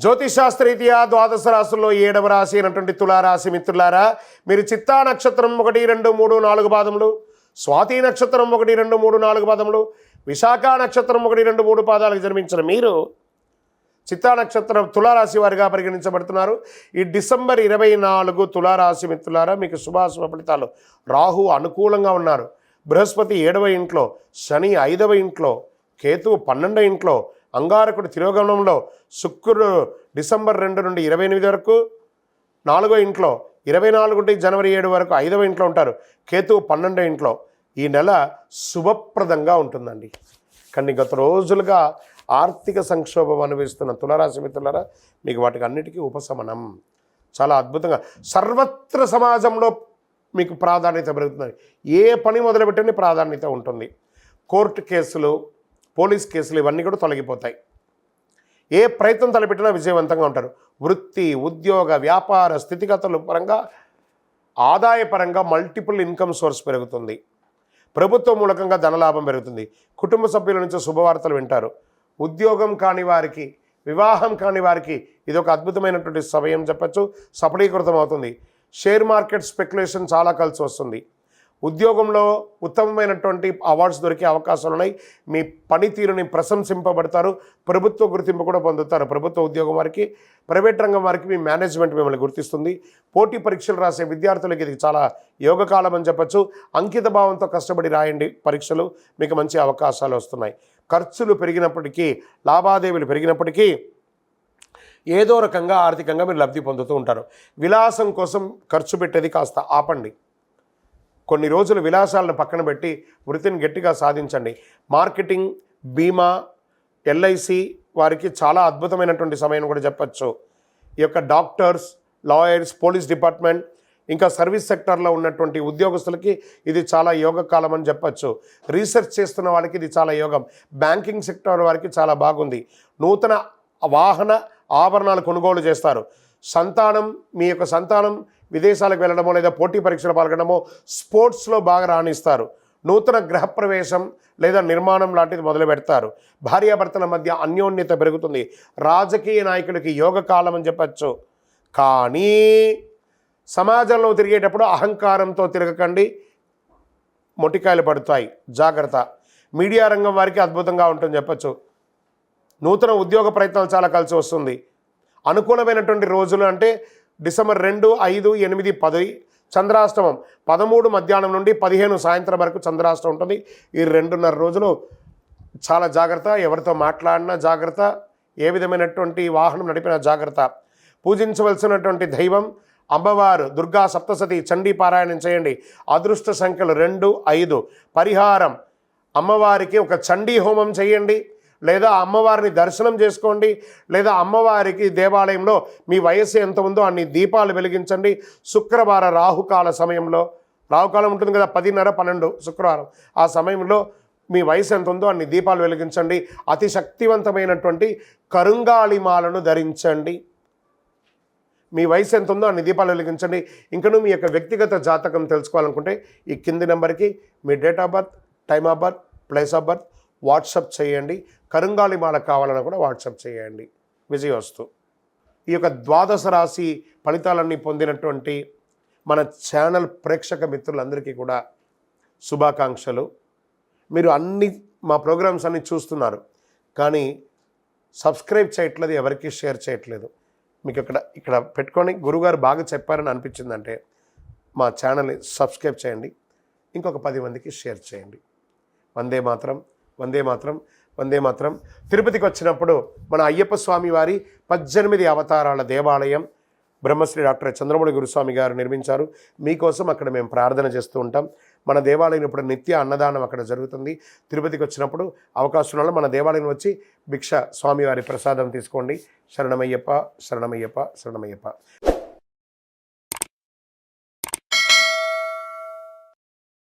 జ్యోతిషాస్త్రరీత్యా ద్వాదశ రాశుల్లో 7వ రాశి అయినటువంటి తులారాశి మిత్రులారా, మీరు చిత్తా నక్షత్రం 1, 2, 3, 4 పాదములు, స్వాతి నక్షత్రం 1, 2, 3, 4 పాదములు, విశాఖ నక్షత్రం 1, 2, 3 పాదాలకు జన్మించిన మీరు చిత్తా నక్షత్రం తులారాశి వారిగా పరిగణించబడుతున్నారు. ఈ డిసెంబర్ 24 తులారాశి మిత్రులారా, మీకు శుభాశుభ ఫలితాలు. రాహు అనుకూలంగా ఉన్నారు, బృహస్పతి 7వ ఇంట్లో, శని 5వ ఇంట్లో, కేతువు 12వ ఇంట్లో, అంగారకుడు తిరోగమనంలో, శుక్రుడు డిసెంబర్ 2 నుండి 28 వరకు 4వ ఇంట్లో, 24 నుండి జనవరి 7 వరకు 5వ ఇంట్లో ఉంటారు. కేతువు 12వ ఇంట్లో. ఈ నెల శుభప్రదంగా ఉంటుందండి. కానీ గత రోజులుగా ఆర్థిక సంక్షోభం అనుభవిస్తున్న తులారాశి మిత్రులారా, మీకు వాటికి అన్నిటికీ ఉపశమనం చాలా అద్భుతంగా సర్వత్ర సమాజంలో మీకు ప్రాధాన్యత పెరుగుతుంది. ఏ పని మొదలుపెట్టని ప్రాధాన్యత ఉంటుంది. కోర్టు కేసులు, పోలీస్ కేసులు ఇవన్నీ కూడా తొలగిపోతాయి. ఏ ప్రయత్నం తలపెట్టినా విజయవంతంగా ఉంటారు. వృత్తి, ఉద్యోగ, వ్యాపార స్థితిగతుల పరంగా, ఆదాయపరంగా మల్టిపుల్ ఇన్కమ్ సోర్స్ పెరుగుతుంది. ప్రభుత్వం మూలకంగా ధనలాభం పెరుగుతుంది. కుటుంబ సభ్యుల నుంచి శుభవార్తలు వింటారు. ఉద్యోగం కాని వారికి, వివాహం కాని వారికి ఇది ఒక అద్భుతమైనటువంటి సమయం చెప్పచ్చు. సఫలీకృతం అవుతుంది. షేర్ మార్కెట్ స్పెక్యులేషన్ చాలా కలిసి వస్తుంది. ఉద్యోగంలో ఉత్తమమైనటువంటి అవార్డ్స్ దొరికే అవకాశాలు ఉన్నాయి. మీ పనితీరుని ప్రశంసింపబడతారు. ప్రభుత్వ గుర్తింపు కూడా పొందుతారు. ప్రభుత్వ ఉద్యోగం వారికి, ప్రైవేట్ రంగం వారికి మీ మేనేజ్మెంట్ మిమ్మల్ని గుర్తిస్తుంది. పోటీ పరీక్షలు రాసే విద్యార్థులకి ఇది చాలా యోగకాలం అని చెప్పచ్చు. అంకిత భావంతో కష్టపడి రాయండి పరీక్షలు, మీకు మంచి అవకాశాలు వస్తున్నాయి. ఖర్చులు పెరిగినప్పటికీ, లావాదేవీలు పెరిగినప్పటికీ ఏదో రకంగా ఆర్థికంగా మీరు లబ్ధి పొందుతూ ఉంటారు. విలాసం కోసం ఖర్చు పెట్టేది కాస్త ఆపండి. కొన్ని రోజులు విలాసాలను పక్కన పెట్టి వృత్తిని గట్టిగా సాధించండి. మార్కెటింగ్, బీమా, ఎల్ఐసి వారికి చాలా అద్భుతమైనటువంటి సమయం కూడా చెప్పచ్చు. ఈ యొక్క డాక్టర్స్, లాయర్స్, పోలీస్ డిపార్ట్మెంట్, ఇంకా సర్వీస్ సెక్టార్లో ఉన్నటువంటి ఉద్యోగస్తులకి ఇది చాలా యోగకాలం అని చెప్పచ్చు. రీసెర్చ్ చేస్తున్న వాళ్ళకి ఇది చాలా యోగం. బ్యాంకింగ్ సెక్టార్ వారికి చాలా బాగుంది. నూతన వాహన ఆభరణాలు కొనుగోలు చేస్తారు. సంతానం, మీ యొక్క సంతానం విదేశాలకు వెళ్ళడమో లేదా పోటీ పరీక్షలు పాల్గొనడమో, స్పోర్ట్స్లో బాగా రాణిస్తారు. నూతన గృహప్రవేశం లేదా నిర్మాణం లాంటిది మొదలు పెడతారు. భార్యాభర్తల మధ్య అన్యోన్యత పెరుగుతుంది. రాజకీయ నాయకులకి యోగకాలం అని చెప్పచ్చు. కానీ సమాజంలో తిరిగేటప్పుడు అహంకారంతో తిరగకండి, మొటికాయలు పడుతాయి, జాగ్రత్త. మీడియా రంగం వారికి అద్భుతంగా ఉంటుంది చెప్పచ్చు. నూతన ఉద్యోగ ప్రయత్నాలు చాలా కలిసి వస్తుంది. అనుకూలమైనటువంటి రోజులు అంటే డిసెంబర్ 2, 5, 8, 10 చంద్రాష్టమం, 13 మధ్యాహ్నం నుండి 15 సాయంత్రం వరకు చంద్రాష్టమం ఉంటుంది. ఈ 2.5 రోజులు చాలా జాగ్రత్త. ఎవరితో మాట్లాడినా జాగ్రత్త, ఏ విధమైనటువంటి వాహనం నడిపినా జాగ్రత్త. పూజించవలసినటువంటి దైవం అమ్మవారు దుర్గా సప్తసతి, చండీ పారాయణం చేయండి. అదృష్ట సంఖ్యలు 2, 5. పరిహారం, అమ్మవారికి ఒక చండీ హోమం చేయండి, లేదా అమ్మవారిని దర్శనం చేసుకోండి, లేదా అమ్మవారికి దేవాలయంలో మీ వయస్సు ఎంత ఉందో అన్ని దీపాలు వెలిగించండి. శుక్రవార రాహుకాల సమయంలో, రాహుకాలం ఉంటుంది కదా 10:30, 12 శుక్రవారం, ఆ సమయంలో మీ వయసు ఎంత ఉందో అన్ని దీపాలు వెలిగించండి. అతి శక్తివంతమైనటువంటి కరుంగాళిమాలను ధరించండి. మీ వయసు ఎంత ఉందో అన్ని దీపాలు వెలిగించండి. ఇంకనూ మీ యొక్క వ్యక్తిగత జాతకం తెలుసుకోవాలనుకుంటే ఈ కింది నెంబర్కి మీ date of birth, time of birth, place of birth WhatsApp చేయండి. కరుంగాళిమాల కావాలన్నా కూడా వాట్సాప్ చేయండి. విజయవస్తు. ఈ యొక్క ద్వాదశ రాశి ఫలితాలన్నీ పొందినటువంటి మన ఛానల్ ప్రేక్షక మిత్రులందరికీ కూడా శుభాకాంక్షలు. మీరు మా ప్రోగ్రామ్స్ అన్నీ చూస్తున్నారు, కానీ సబ్స్క్రైబ్ చేయట్లేదు, ఎవరికి షేర్ చేయట్లేదు. మీకు ఇక్కడ పెట్టుకొని గురుగారు బాగా చెప్పారని అనిపించిందంటే మా ఛానల్ని సబ్స్క్రైబ్ చేయండి. ఇంకొక 10 మందికి షేర్ చేయండి. వందే మాత్రం, వందే మాత్రం, వందే మాత్రం. తిరుపతికి వచ్చినప్పుడు మన అయ్యప్ప స్వామి వారి 18 అవతారాల దేవాలయం బ్రహ్మశ్రీ డాక్టర్ చంద్రమౌళి గురుస్వామి గారు నిర్మించారు. మీకోసం అక్కడ మేము ప్రార్థన చేస్తూ ఉంటాం. మన దేవాలయం ఇప్పుడు నిత్య అన్నదానం అక్కడ జరుగుతుంది. తిరుపతికి వచ్చినప్పుడు అవకాశం వల్ల మన దేవాలయం వచ్చి భిక్ష స్వామివారి ప్రసాదం తీసుకోండి. శరణమయ్యప్ప, శరణమయ్యప్ప, శరణమయ్యప్ప.